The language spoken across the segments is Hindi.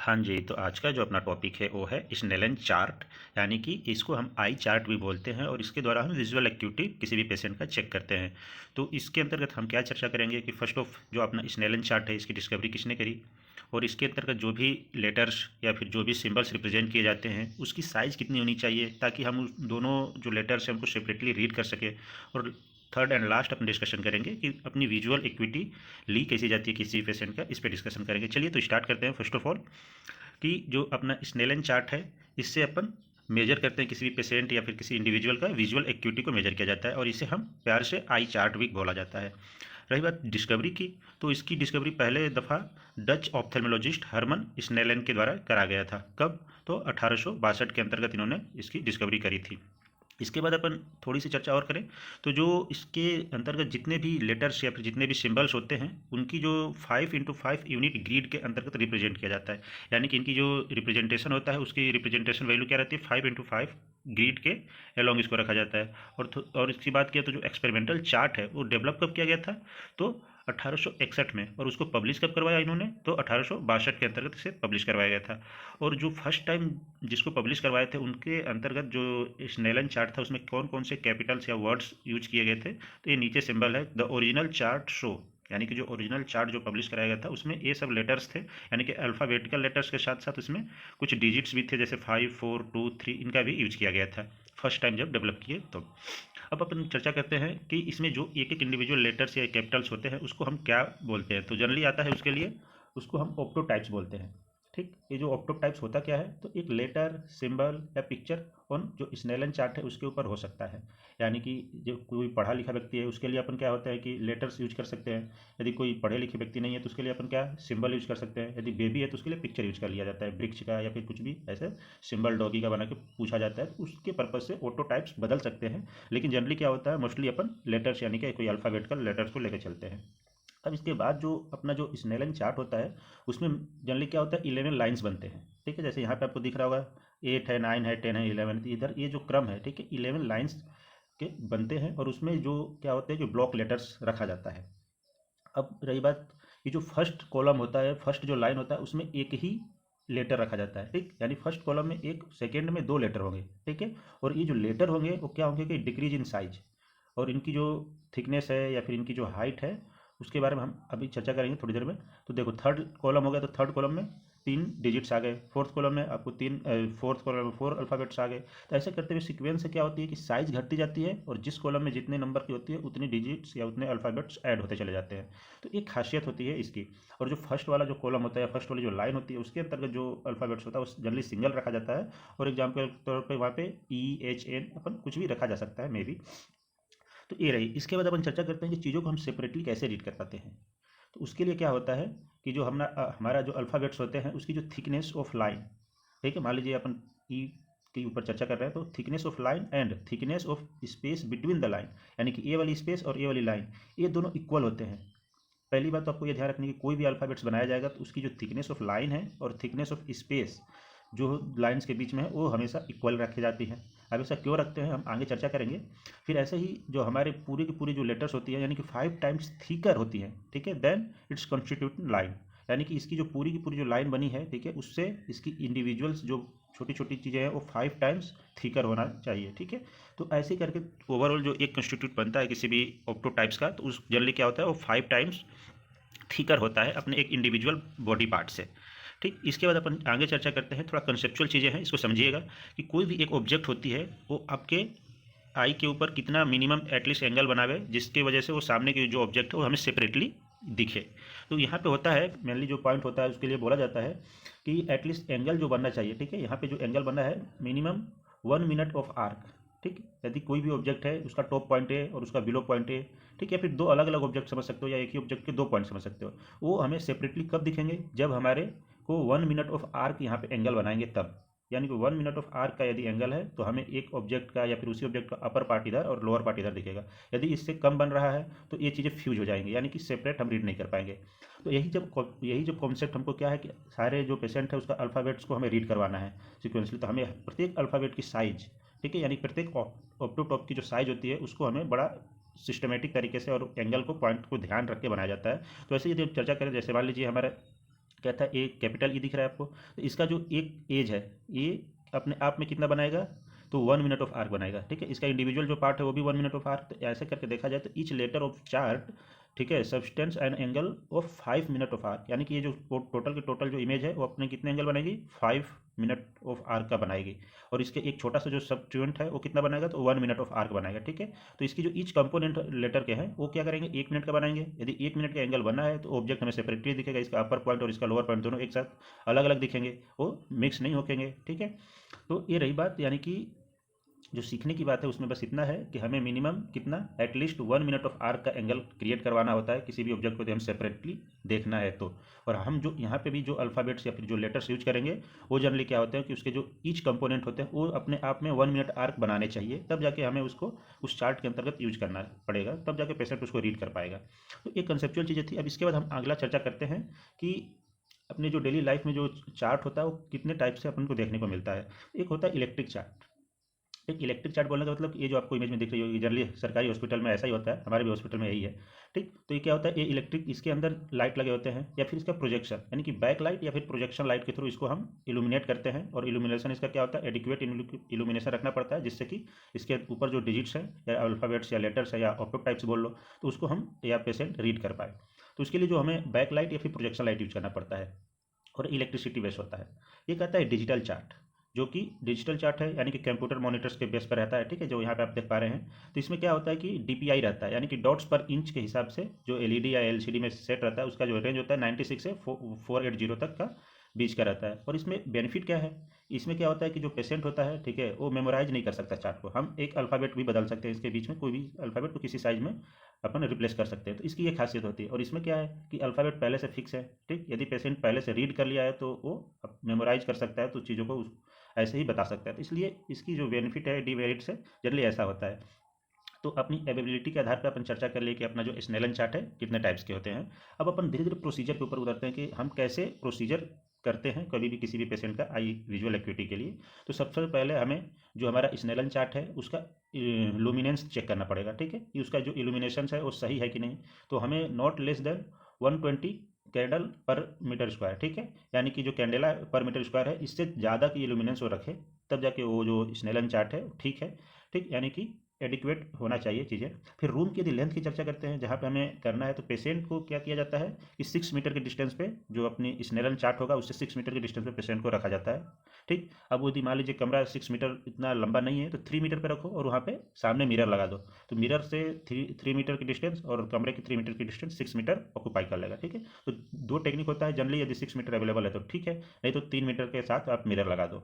हाँ जी, तो आज का जो अपना टॉपिक है वो है स्नेलन चार्ट। यानी कि इसको हम आई चार्ट भी बोलते हैं और इसके द्वारा हम विजुअल एक्टिविटी किसी भी पेशेंट का चेक करते हैं। तो इसके अंतर्गत हम क्या चर्चा करेंगे कि फर्स्ट ऑफ जो अपना स्नेलन चार्ट है इसकी डिस्कवरी किसने करी, और इसके अंतर्गत जो भी लेटर्स या फिर जो भी सिंबल्स रिप्रेजेंट किए जाते हैं उसकी साइज़ कितनी होनी चाहिए ताकि हम उस दोनों जो लेटर्स हैं उनको सेपरेटली रीड कर सकें। और third and last upon discussion करेंगे कि अपनी विजुअल एक्टिविटी ली कैसी जाती है किसी पेशेंट का, इस पर डिस्कशन करेंगे। चलिए तो स्टार्ट करते हैं। फर्स्ट ऑफ ऑल कि जो अपना स्नेलन चार्ट है इससे अपन मेजर करते हैं किसी भी पेशेंट या फिर किसी इंडिविजुअल का विजुअल एक्टिविटी को मेजर किया जाता है और इसे हम प्यार से आई चार्ट भी बोला जाता है। रही बात डिस्कवरी की, तो इसकी डिस्कवरी पहले दफ़ा डच ऑप्थेल्मोलॉजिस्ट हर्मन स्नेलन के द्वारा करा गया था। कब? तो 1862 के अंतर्गत इन्होंने इसकी डिस्कवरी करी थी। इसके बाद अपन थोड़ी सी चर्चा और करें तो जो इसके अंतर्गत जितने भी लेटर्स या फिर जितने भी सिंबल्स होते हैं उनकी जो 5x5 यूनिट ग्रिड के अंतर्गत रिप्रेजेंट किया जाता है। यानी कि इनकी जो रिप्रेजेंटेशन होता है उसकी रिप्रेजेंटेशन वैल्यू क्या रहती है, 5x5 ग्रिड के एलोंग इसको रखा जाता है। और इसकी बात किया तो जो एक्सपेरिमेंटल चार्ट है वो डेवलप कब किया गया था, तो 1861 में। और उसको पब्लिश कब करवाया इन्होंने, तो 1862 के अंतर्गत इसे पब्लिश करवाया गया था। और जो फर्स्ट टाइम जिसको पब्लिश करवाए थे उनके अंतर्गत जो स्नेलन चार्ट था उसमें कौन कौन से कैपिटल्स या वर्ड्स यूज किए गए थे, तो ये नीचे सिंबल है। द ओरिजिनल चार्ट शो, यानी कि जो ओरिजिनल चार्ट जो पब्लिश कराया गया था उसमें ये सब लेटर्स थे, यानी कि अल्फ़ाबेटिकल लेटर्स के साथ साथ उसमें कुछ डिजिट्स भी थे जैसे 5, 4, 2, 3, इनका भी यूज किया गया था फर्स्ट टाइम जब डेवलप किए तो। अब अपन चर्चा करते हैं कि इसमें जो एक एक इंडिविजुअल लेटर्स या कैपिटल्स होते हैं उसको हम क्या बोलते हैं। तो जनरली आता है उसके लिए उसको हम ऑप्टोटाइप्स बोलते हैं। ठीक, ये जो ऑप्टोटाइप्स होता क्या है, तो एक लेटर, सिंबल या पिक्चर ऑन जो स्नेलन चार्ट है उसके ऊपर हो सकता है। यानी कि जो कोई पढ़ा लिखा व्यक्ति है उसके लिए अपन क्या होता है कि लेटर्स यूज कर सकते हैं। यदि कोई पढ़े लिखे व्यक्ति नहीं है तो उसके लिए अपन क्या सिंबल यूज कर सकते हैं। यदि बेबी है तो उसके लिए पिक्चर यूज कर लिया जाता है वृक्ष का या फिर कुछ भी ऐसे सिंबल डॉगी का बना के पूछा जाता है, तो उसके पर्पज से ऑटोटाइप्स बदल सकते हैं। लेकिन जनरली क्या होता है, मोस्टली अपन लेटर्स यानी कि कोई अल्फ़ाबेटिकल लेटर्स को लेकर चलते हैं। अब इसके बाद जो अपना जो स्नेलन चार्ट होता है उसमें जनरली क्या होता है, 11 लाइन्स बनते हैं। ठीक है, जैसे यहाँ पे आपको दिख रहा होगा 8 है, 9 है, 10 है, 11, इधर ये जो क्रम है, ठीक है, 11 लाइन्स के बनते हैं और उसमें जो क्या होते हैं, जो ब्लॉक लेटर्स रखा जाता है। अब रही बात, ये जो फर्स्ट कॉलम होता है, फर्स्ट जो लाइन होता है उसमें एक ही लेटर रखा जाता है। ठीक, यानी फर्स्ट कॉलम में एक, सेकेंड में दो लेटर होंगे। ठीक है, और ये जो लेटर होंगे वो क्या होंगे कि डिक्रीज इन साइज, और इनकी जो थिकनेस है या फिर इनकी जो हाइट है उसके बारे में हम अभी चर्चा करेंगे थोड़ी देर में। तो देखो थर्ड कॉलम हो गया, तो थर्ड कॉलम में 3 डिजिट्स आ गए, फोर्थ कॉलम में आपको फोर्थ कॉलम में 4 अल्फ़ाबेट्स आ गए। तो ऐसे करते हुए सीक्वेंस से क्या होती है कि साइज़ घटती जाती है और जिस कॉलम में जितने नंबर की होती है उतनी डिजिट्स या उतने अल्फ़ाबेट्स ऐड होते चले जाते हैं। तो एक खासियत होती है इसकी। और जो फर्स्ट वाला जो कॉलम होता है या फर्स्ट वाली जो लाइन होती है उसके अंतर्गत जो अल्फ़ाबेट्स होता है उस जनरली सिंगल रखा जाता है। और एग्जाम्पल के तौर पर वहाँ पे EHN अपन कुछ भी रखा जा सकता है मे बी। तो ये रही। इसके बाद अपन चर्चा करते हैं कि चीज़ों को हम सेपरेटली कैसे रीड कर पाते हैं। तो उसके लिए क्या होता है कि जो हमारा जो अल्फ़ाबेट्स होते हैं उसकी जो थिकनेस ऑफ लाइन, ठीक है, मान लीजिए अपन ई के ऊपर चर्चा कर रहे हैं, तो thickness of line and thickness of space between the line, यानी कि ये वाली स्पेस और ये वाली लाइन, ये दोनों इक्वल होते हैं। पहली बात तो आपको ये ध्यान रखनी है कि कोई भी अल्फ़ाबेट्स बनाया जाएगा तो उसकी जो थिकनेस ऑफ लाइन है और थिकनेस ऑफ स्पेस जो लाइंस के बीच में है वो हमेशा इक्वल रखी जाती है। अब ऐसा क्यों रखते हैं हम आगे चर्चा करेंगे। फिर ऐसे ही जो हमारे पूरी की पूरी जो लेटर्स होती है यानी कि 5 टाइम्स थीकर होती है, ठीक है, देन इट्स कॉन्स्टिट्यूट लाइन, यानी कि इसकी जो पूरी की पूरी जो लाइन बनी है, ठीक है, उससे इसकी इंडिविजुअल्स जो छोटी छोटी चीज़ें हैं वो 5 टाइम्स थीकर होना चाहिए। ठीक है, तो ऐसे ही करके ओवरऑल जो एक कंस्टिट्यूट बनता है किसी भी ऑप्टोटाइप्स का, तो उस जनरली क्या होता है वो 5 टाइम्स थीकर होता है अपने एक इंडिविजुअल बॉडी पार्ट से। ठीक, इसके बाद अपन आगे चर्चा करते हैं, थोड़ा कंसेप्चुअल चीज़ें हैं, इसको समझिएगा कि कोई भी एक ऑब्जेक्ट होती है वो आपके आई के ऊपर कितना मिनिमम एटलीस्ट एंगल बनावे जिसकी वजह से वो सामने की जो ऑब्जेक्ट है वो हमें सेपरेटली दिखे। तो यहाँ पे होता है मेनली जो पॉइंट होता है उसके लिए बोला जाता है कि एटलीस्ट एंगल जो बनना चाहिए, ठीक है, यहाँ पे जो एंगल बना है मिनिमम 1 मिनट ऑफ आर्क। ठीक, यदि कोई भी ऑब्जेक्ट है उसका टॉप पॉइंट है और उसका बिलो पॉइंट है, ठीक है, फिर दो अलग अलग ऑब्जेक्ट समझ सकते हो या एक ही ऑब्जेक्ट के दो पॉइंट समझ सकते हो, वो हमें सेपरेटली कब दिखेंगे, जब हमारे को 1 मिनट ऑफ आर्क यहाँ पे एंगल बनाएंगे तब। यानी कि 1 मिनट ऑफ आर्क का यदि एंगल है तो हमें एक ऑब्जेक्ट का या फिर उसी ऑब्जेक्ट का अपर पार्ट इधर और लोअर पार्ट इधर दिखेगा। यदि इससे कम बन रहा है तो ये चीज़ें फ्यूज हो जाएंगी, यानी कि सेपरेट हम रीड नहीं कर पाएंगे। तो यही जब कॉन्सेप्ट हमको क्या है कि सारे जो पेशेंट है उसका अल्फ़ाबेट्स को हमें रीड करवाना है सिक्वेंसली, तो हमें प्रत्येक अल्फ़ाबेट की साइज, ठीक है, यानी प्रत्येक ऑप्टोटॉप की जो साइज होती है उसको हमें बड़ा सिस्टमेटिक तरीके से और एंगल को पॉइंट को ध्यान रख के बनाया जाता है। तो ऐसे यदि चर्चा करें, जैसे मान लीजिए हमारे क्या था, ए कैपिटल ई दिख रहा है आपको, तो इसका जो एक एज है ये अपने आप में कितना बनाएगा, तो 1 मिनट ऑफ आर्क बनाएगा। ठीक है, इसका इंडिविजुअल जो पार्ट है वो भी 1 मिनट ऑफ आर्क। तो ऐसे करके देखा जाए तो ईच लेटर ऑफ चार्ट, ठीक है, substance and angle of 5 minute of arc, यानी कि ये जो टोटल के टोटल जो इमेज है वो अपने कितने एंगल बनेगी, 5 मिनट ऑफ आर्क का बनाएगी। और इसके एक छोटा सा जो सब्ट्यूएंट है वो कितना बनाएगा, तो 1 मिनट ऑफ आर्क बनाएगा। ठीक है, तो इसकी जो ईच कंपोनेंट लेटर के हैं वो क्या करेंगे, 1 मिनट का बनाएंगे। यदि 1 मिनट का एंगल बना है तो ऑब्जेक्ट हमें सेपरेटली दिखेगा, इसका अपर पॉइंट और इसका लोअर पॉइंट दोनों एक साथ अलग अलग दिखेंगे, वो मिक्स नहीं होंगे। ठीक है, तो ये रही बात, यानी कि जो सीखने की बात है उसमें बस इतना है कि हमें मिनिमम कितना, एटलीस्ट 1 मिनट ऑफ आर्क का एंगल क्रिएट करवाना होता है किसी भी ऑब्जेक्ट को, तो हम सेपरेटली देखना है तो। और हम जो यहाँ पे भी जो अल्फ़ाबेट्स या फिर जो लेटर्स यूज करेंगे वो जनरली क्या होते हैं कि उसके जो ईच कंपोनेंट होते हैं वो अपने आप में 1 मिनट आर्क बनाने चाहिए, तब जाके हमें उसको उस चार्ट के अंतर्गत यूज करना पड़ेगा, तब जाके पेशेंट उसको रीड कर पाएगा। तो एक कंसेप्चुअल चीज़ें थी। अब इसके बाद हम अगला चर्चा करते हैं कि अपने जो डेली लाइफ में जो चार्ट होता है वो कितने टाइप से अपन को देखने को मिलता है। एक होता है इलेक्ट्रिक चार्ट। एक इलेक्ट्रिक चार्ट बोलने का मतलब ये जो आपको इमेज में दिख रही होगी, जनरली सरकारी हॉस्पिटल में ऐसा ही होता है, हमारे भी हॉस्पिटल में यही है। ठीक, तो ये क्या होता है, ये इलेक्ट्रिक, इसके अंदर लाइट लगे होते हैं या फिर इसका प्रोजेक्शन, यानी कि बैक लाइट या फिर प्रोजेक्शन लाइट के थ्रू इसको हम इल्यूमिनेट करते हैं। और इल्यूमिनेशन इसका क्या होता है, एडिक्वेट इल्यूमिनेशन रखना पड़ता है, जिससे कि इसके ऊपर जो डिजिट्स हैं या अल्फ़ाबेट्स या लेटर्स है या ऑक्टोटाइप्स बोल लो, तो उसको हम या पेशेंट रीड कर पाए। तो उसके लिए जो हमें बैक लाइट या फिर प्रोजेक्शन लाइट यूज करना पड़ता है और इलेक्ट्रिसिटी बेस होता है। ये कहता है डिजिटल चार्ट, जो कि डिजिटल चार्ट है, यानी कि कंप्यूटर मॉनिटर्स के बेस पर रहता है। ठीक है, जो यहाँ पे आप देख पा रहे हैं, तो इसमें क्या होता है कि डीपीआई रहता है, यानी कि डॉट्स पर इंच के हिसाब से जो एलईडी या एलसीडी में सेट रहता है उसका जो रेंज होता है 96 से 480 तक का बीच का रहता है। और इसमें बेनिफिट क्या है, इसमें क्या होता है कि जो पेशेंट होता है, ठीक है, वो मेमोराइज नहीं कर सकता चार्ट को, हम एक अल्फ़ाबेट भी बदल सकते हैं, इसके बीच में कोई भी अल्फ़ाबेट को किसी साइज में अपन रिप्लेस कर सकते हैं। तो इसकी ये खासियत होती है। और इसमें क्या है कि अल्फ़ाबेट पहले से फिक्स है। ठीक, यदि पेशेंट पहले से रीड कर लिया है तो वो मेमोराइज कर सकता है, तो चीज़ों को ऐसे ही बता सकता है। तो इसलिए इसकी जो बेनिफिट है डीमेरिट से जनरली ऐसा होता है। तो अपनी एबिलिटी के आधार पर अपन चर्चा कर लिए कि अपना जो स्नेलन चार्ट है कितने टाइप्स के होते हैं। अब अपन धीरे धीरे प्रोसीजर के ऊपर उतरते हैं कि हम कैसे प्रोसीजर करते हैं कभी भी किसी भी पेशेंट का आई विजुअल एक्यूटी के लिए। तो सबसे पहले हमें जो हमारा स्नेलन चार्ट है उसका लुमिनेंस चेक करना पड़ेगा। ठीक है, कि उसका जो इल्यूमिनेशन है वो सही है कि नहीं। तो हमें नॉट लेस देन 120 कैंडल पर मीटर स्क्वायर, ठीक है, यानी कि जो कैंडेला पर मीटर स्क्वायर है इससे ज़्यादा की इल्यूमिनेंस वो रखे, तब जाके वो जो स्नेलन चार्ट है ठीक है। ठीक, यानी कि एडिक्वेट होना चाहिए चीज़ें। फिर रूम की यदि लेंथ की चर्चा करते हैं जहाँ पे हमें करना है, तो पेशेंट को क्या किया जाता है कि 6 मीटर के डिस्टेंस पे जो अपनी स्नेलन चार्ट होगा उससे 6 मीटर के डिस्टेंस पे पेशेंट को रखा जाता है। ठीक, अब यदि मान लीजिए कमरा 6 मीटर इतना लंबा नहीं है तो 3 मीटर पे रखो और वहाँ पे सामने मिरर लगा दो, तो मिरर से 3 मीटर की डिस्टेंस और कमरे की 3 मीटर की डिस्टेंस 6 मीटर ऑक्यूपाई कर लेगा। ठीक है, तो दो टेक्निक होता है जनरली, यदि 6 मीटर अवेलेबल है तो ठीक है, नहीं तो 3 मीटर के साथ आप मिरर लगा दो।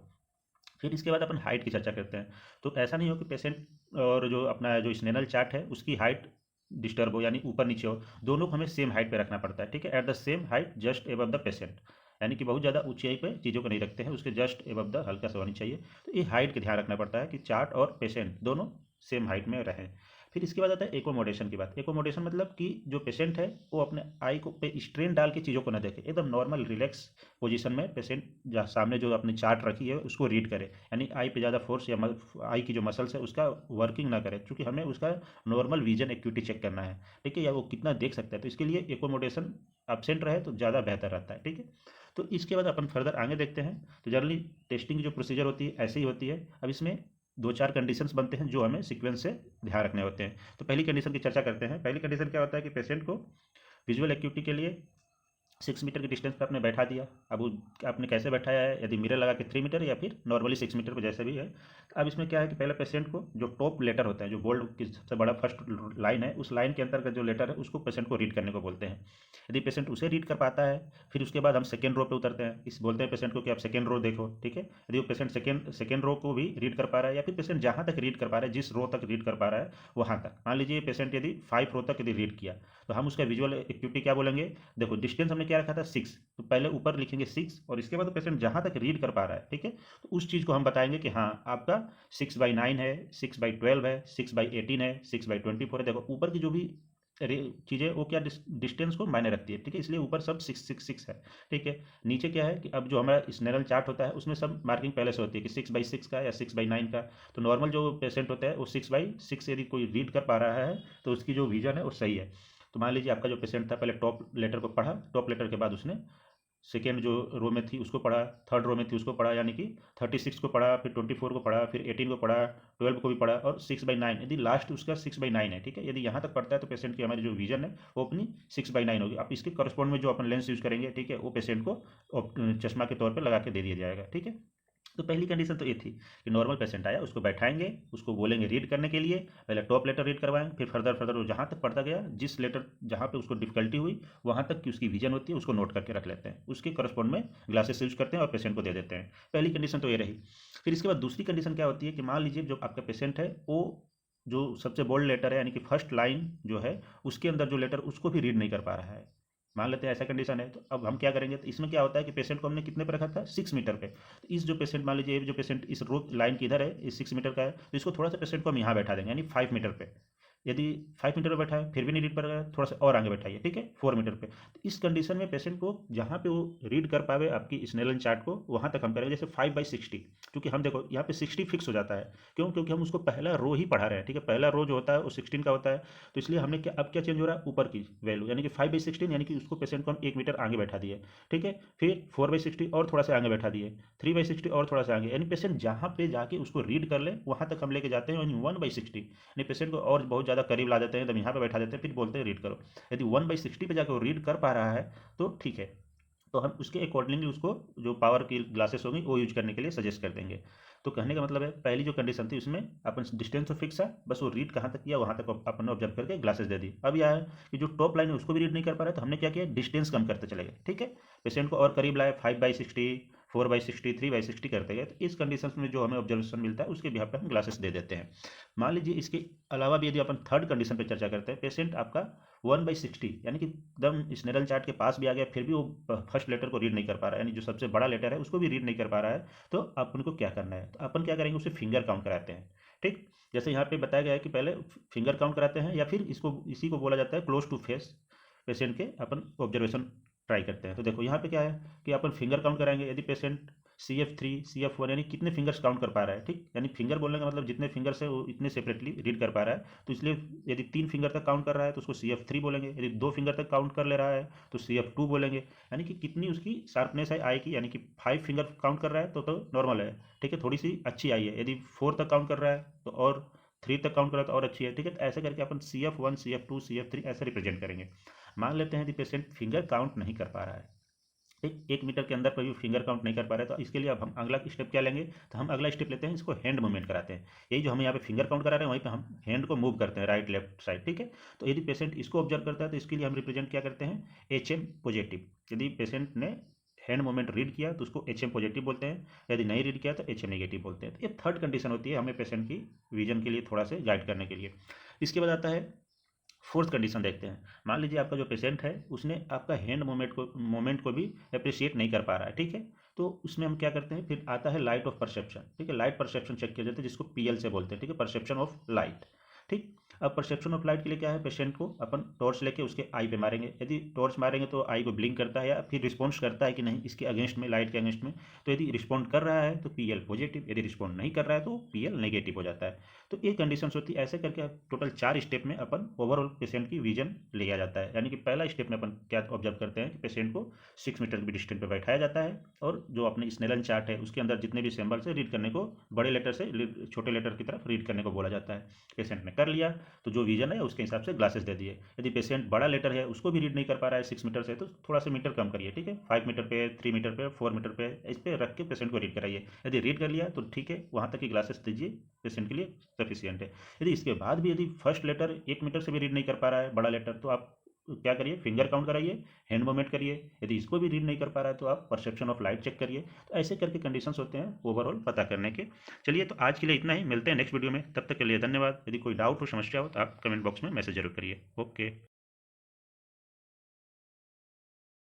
फिर इसके बाद अपन हाइट की चर्चा करते हैं। तो ऐसा नहीं हो कि पेशेंट और जो अपना जो स्नेनल चार्ट है उसकी हाइट डिस्टर्ब हो, यानी ऊपर नीचे हो, दोनों को हमें सेम हाइट पे रखना पड़ता है। ठीक है, at the same height just above the patient, यानी कि बहुत ज़्यादा ऊंचाई पे चीज़ों को नहीं रखते हैं, उसके जस्ट एबव द हल्का सा होनी चाहिए। तो ये हाइट का ध्यान रखना पड़ता है कि चार्ट और पेशेंट दोनों सेम हाइट में रहें। फिर इसके बाद आता है एकोमोडेशन की बात। एकोमोडेशन मतलब कि जो पेशेंट है वो अपने आई को पे स्ट्रेन डाल के चीज़ों को ना देखे, एकदम नॉर्मल रिलैक्स पोजीशन में पेशेंट जहाँ सामने जो अपनी चार्ट रखी है उसको रीड करे, यानी आई पे ज़्यादा फोर्स या आई की जो मसल्स है उसका वर्किंग ना करे, क्योंकि हमें उसका नॉर्मल विजन एक्यूटी चेक करना है। ठीक है, या वो कितना देख सकता है, तो इसके लिए एकोमोडेशन एब्सेंट रहे तो ज़्यादा बेहतर रहता है। ठीक है, तो इसके बाद अपन फर्दर आगे देखते हैं। तो जनरली टेस्टिंग की जो प्रोसीजर होती है ऐसे ही होती है। अब इसमें दो चार कंडीशंस बनते हैं जो हमें सीक्वेंस से ध्यान रखने होते हैं। तो पहली कंडीशन की चर्चा करते हैं। पहली कंडीशन क्या होता है कि पेशेंट को विजुअल एक्यूटी के लिए 6 मीटर के डिस्टेंस पे आपने बैठा दिया। अब वो आपने कैसे बैठाया है, यदि मिरर लगा के 3 मीटर या फिर नॉर्मली 6 मीटर पे जैसे भी है। तो अब इसमें क्या है कि पहले पेशेंट को जो टॉप लेटर होता है, जो बोल्ड की सबसे बड़ा फर्स्ट लाइन है, उस लाइन के अंतर्गत जो लेटर है उसको पेशेंट को रीड करने को बोलते हैं। यदि पेशेंट उसे रीड कर पाता है, फिर उसके बाद हम सेकेंड रो पे उतरते हैं। इस बोलते हैं पेशेंट को कि आप सेकेंड रो देखो। ठीक है, यदि वो पेशेंट सेकेंड रो को भी रीड कर पा रहा है या फिर पेशेंट जहाँ तक रीड कर पा रहा है, जिस रो तक रीड कर पा रहा है वहाँ तक, मान लीजिए पेशेंट यदि 5 रो तक यदि रीड किया, तो हम उसका विजुअल एक्यूटी क्या बोलेंगे। देखो डिस्टेंस हमने क्या रखा था 6, तो पहले ऊपर लिखेंगे 6 और इसके बाद पेशेंट जहाँ तक रीड कर पा रहा है, ठीक है, तो उस चीज़ को हम बताएंगे कि हाँ आपका 6/9 है, 6/12 है, 6/18 है, 6/24 है। देखो ऊपर की जो भी चीज़ें वो क्या डिस्टेंस को मायने रखती है। ठीक है, इसलिए ऊपर सब 6 6 6 है। ठीक है, नीचे क्या है कि अब जो हमारा स्नेरल चार्ट होता है उसमें सब मार्किंग पहले से होती है कि 6/6 का या 6/9 का। तो नॉर्मल जो पेशेंट होता है वो 6/6 यदि कोई रीड कर पा रहा है तो उसकी जो विजन है वो सही है। तो मान लीजिए आपका जो पेशेंट था पहले टॉप लेटर को पढ़ा, टॉप लेटर के बाद उसने सेकेंड जो रो में थी उसको पढ़ा, थर्ड रो में थी उसको पढ़ा, यानी कि 36 को पढ़ा, फिर 24 को पढ़ा, फिर 18 को पढ़ा, 12 को भी पढ़ा, और 6/9 यदि लास्ट उसका 6/9 है, ठीक है, यदि यहाँ तक पढ़ता है तो पेशेंट की हमारी जो विजन है वो अपनी 6/9 होगी। अब इसके करस्पॉन्ड में जो अपन लेंस यूज़ करेंगे, ठीक है, वो पेशेंट को चश्मा के तौर पर लगा के दे दिया जाएगा, ठीक है। तो पहली कंडीशन तो ये थी कि नॉर्मल पेशेंट आया, उसको बैठाएंगे, उसको बोलेंगे रीड करने के लिए, पहले टॉप लेटर रीड करवाएंगे, फिर फर्दर वो जहाँ तक पढ़ता गया, जिस लेटर जहाँ पे उसको डिफिकल्टी हुई वहाँ तक की उसकी विजन होती है उसको नोट करके रख लेते हैं, उसके करस्पॉन्ड में ग्लासेस यूज करते हैं और पेशेंट को दे देते हैं। पहली कंडीशन तो ये रही। फिर इसके बाद दूसरी कंडीशन क्या होती है कि मान लीजिए जो आपका पेशेंट है वो जो सबसे बोल्ड लेटर है, यानी कि फर्स्ट लाइन जो है उसके अंदर जो लेटर उसको भी रीड नहीं कर पा रहा है, मान लेते हैं ऐसा कंडीशन है, तो अब हम क्या करेंगे, तो इसमें क्या होता है कि पेशेंट को हमने कितने पर रखा था, 6 मीटर पे। तो इस जो पेशेंट, मान लीजिए जो पेशेंट इस रो लाइन की इधर है, इस 6 मीटर का है, तो इसको थोड़ा सा पेशेंट को हम यहाँ बैठा देंगे, यानी 5 मीटर पे। यदि 5 मीटर पर बैठा है फिर भी नहीं रीड कर रहा है, थोड़ा सा और आगे बैठाइए, ठीक है, 4 मीटर पे। तो इस कंडीशन में पेशेंट को जहाँ पे वो रीड कर पावे आपकी स्नेलन चार्ट को, वहाँ तक हम करेंगे। जैसे 5/60, क्योंकि हम देखो यहाँ पे 60 फिक्स हो जाता है, क्यों, क्योंकि हम उसको पहला रो ही पढ़ा रहे हैं, ठीक है, पहला रो जो होता है वो 16 का होता है। तो इसलिए हमने क्या, अब क्या चेंज हो रहा है, ऊपर की वैल्यू, यानी कि 5/16, यानी कि उसको पेशेंट को हम 1 मीटर आगे बैठा दिए, ठीक है, फिर 4/60 और थोड़ा सा आगे बैठा दिए, 3/60 और थोड़ा सा आगे, यानी पेशेंट जहाँ पे जाके उसको रीड कर ले वहाँ तक हम लेके जाते हैं, यानी 1/60, यानी पेशेंट को और बहुत ज़्यादा करीब ला देते हैं, तब यहाँ पे बैठा देते हैं, फिर बोलते हैं रीड करो। यदि 1/60 पे जाकर वो रीड कर पा रहा है तो ठीक है, तो हम उसके अकॉर्डिंगली उसको जो पावर की ग्लासेस होंगी वो यूज करने के लिए सजेस्ट कर देंगे। तो कहने का मतलब है पहली जो कंडीशन थी उसमें अपन डिस्टेंस तो फिक्स है, बस वो रीड कहाँ तक किया वहाँ तक अपन ऑब्जर्व करके ग्लासेस दे दी। अब यह है कि जो टॉप लाइन है उसको भी रीड नहीं कर पा रहा है, तो हमने क्या किया, डिस्टेंस कम करते चले गए, ठीक है, पेशेंट को और करीब लाए, 5/60, 4/60, 3/60 करते गए। तो इस कंडीशन में जो हमें ऑब्जर्वेशन मिलता है उसके बिहाफ पे हम ग्लासेस दे देते हैं। मान लीजिए इसके अलावा भी यदि अपन थर्ड कंडीशन पे चर्चा करते हैं, पेशेंट आपका 1/60 यानी कि एकदम स्नेरल चार्ट के पास भी आ गया, फिर भी वो फर्स्ट लेटर को रीड नहीं कर पा रहा है, यानी जो सबसे बड़ा लेटर है उसको भी रीड नहीं कर पा रहा है, तो अपन को क्या करना है, तो अपन क्या करेंगे, उसे फिंगर काउंट कराते हैं, ठीक। जैसे यहाँ पे बताया गया है कि पहले फिंगर काउंट कराते हैं, या फिर इसको इसी को बोला जाता है क्लोज टू फेस पेशेंट के अपन ऑब्जर्वेशन ट्राई करते हैं। तो देखो यहाँ पे क्या है कि अपन फिंगर काउंट कराएंगे, यदि पेशेंट CF3 CF1 यानी कितने फिंगर्स काउंट कर पा रहा है, ठीक, यानी फिंगर बोलने का मतलब जितने फिंगर्स है वो इतने सेपरेटली रीड कर पा रहा है, तो इसलिए यदि 3 फिंगर तक काउंट कर रहा है तो उसको CF3 बोलेंगे, यदि 2 फिंगर तक काउंट कर ले रहा है तो CF2 बोलेंगे, यानी कि कितनी उसकी शार्पनेस है आई की, यानी कि 5 फिंगर काउंट कर रहा है तो नॉर्मल है, ठीक है, थोड़ी सी अच्छी आई है, यदि 4 तक काउंट कर रहा है तो और 3 तक काउंट कर रहा है तो और अच्छी है, ठीक है। तो ऐसे करके अपन CF1 CF2 CF3 ऐसे रिप्रेजेंट करेंगे। मान लेते हैं यदि पेशेंट फिंगर काउंट नहीं कर पा रहा है, ठीक, 1 मीटर के अंदर कोई भी फिंगर काउंट नहीं कर पा रहे, तो इसके लिए अब हम अगला स्टेप क्या लेंगे, तो हम अगला स्टेप लेते हैं, इसको हैंड मूवमेंट कराते हैं। यही जो हम यहाँ पे फिंगर काउंट करा रहे हैं वहीं पे हम हैंड को मूव करते हैं राइट लेफ्ट साइड, ठीक है। तो यदि पेशेंट इसको ऑब्जर्व करता है तो इसके लिए हम रिप्रेजेंट क्या करते हैं, HM पॉजिटिव। यदि पेशेंट ने हैंड मूवमेंट रीड किया तो उसको HM पॉजिटिव बोलते हैं, यदि नहीं रीड किया तो HM नेगेटिव बोलते हैं। तो ये थर्ड कंडीशन होती है हमें पेशेंट की विजन के लिए थोड़ा से गाइड करने के लिए। इसके बाद आता है फोर्थ कंडीशन, देखते हैं। मान लीजिए आपका जो पेशेंट है उसने आपका हैंड मोमेंट को भी अप्रिशिएट नहीं कर पा रहा है, ठीक है। तो उसमें हम क्या करते हैं, फिर आता है लाइट ऑफ परसेप्शन, ठीक है, लाइट परसेप्शन चेक किया जाता है, जिसको PL से बोलते हैं, ठीक है, परसेप्शन ऑफ लाइट, ठीक। अब परसेप्शन ऑफ लाइट के लिए क्या है, पेशेंट को अपन टॉर्च लेके उसके आई पे मारेंगे, यदि टॉर्च मारेंगे तो आई को ब्लिंक करता है या फिर रिस्पॉन्स करता है कि नहीं इसके अगेंस्ट में, लाइट के अगेंस्ट में। तो यदि रिस्पॉन्ड कर रहा है तो PL पॉजिटिव, यदि रिस्पॉन्ड नहीं कर रहा है तो PL नेगेटिव हो जाता है। तो ये कंडीशन होती है। ऐसे करके टोटल 4 स्टेप में अपन ओवरऑल पेशेंट की विजन लिया जाता है। यानी कि पहला स्टेप में अपन क्या ऑब्जर्व करते हैं कि पेशेंट को 6 मीटर की डिस्टेंस पे बैठाया जाता है, और जो अपने स्नेलन चार्ट है उसके अंदर जितने भी सिंबल्स है रीड करने को, बड़े लेटर से छोटे लेटर की तरफ रीड करने को बोला जाता है। पेशेंट ने कर लिया तो जो विजन है उसके हिसाब से ग्लासेस दे दिए। यदि पेशेंट बड़ा लेटर है उसको भी रीड नहीं कर पा रहा है 6 मीटर से, तो थोड़ा सा मीटर कम करिए, ठीक है, 5 मीटर पे, 3 मीटर पे, 4 मीटर पे, इस पे रख के पेशेंट को रीड कराइए। यदि रीड कर लिया तो ठीक है, वहाँ तक की ग्लासेस दीजिए, पेशेंट के लिए सफिशियंट है। यदि इसके बाद भी यदि फर्स्ट लेटर 1 मीटर से भी रीड नहीं कर पा रहा है बड़ा लेटर, तो आप क्या करिए, फिंगर काउंट कराइए, हैंड मूवमेंट करिए। यदि इसको भी रीड नहीं कर पा रहा है तो आप परसेप्शन ऑफ लाइट चेक करिए। तो ऐसे करके कंडीशंस होते हैं ओवरऑल पता करने के। चलिए, तो आज के लिए इतना ही, मिलते हैं नेक्स्ट वीडियो में, तब तक के लिए धन्यवाद। यदि कोई डाउट हो, समस्या हो तो आप कमेंट बॉक्स में मैसेज जरूर करिए। ओके।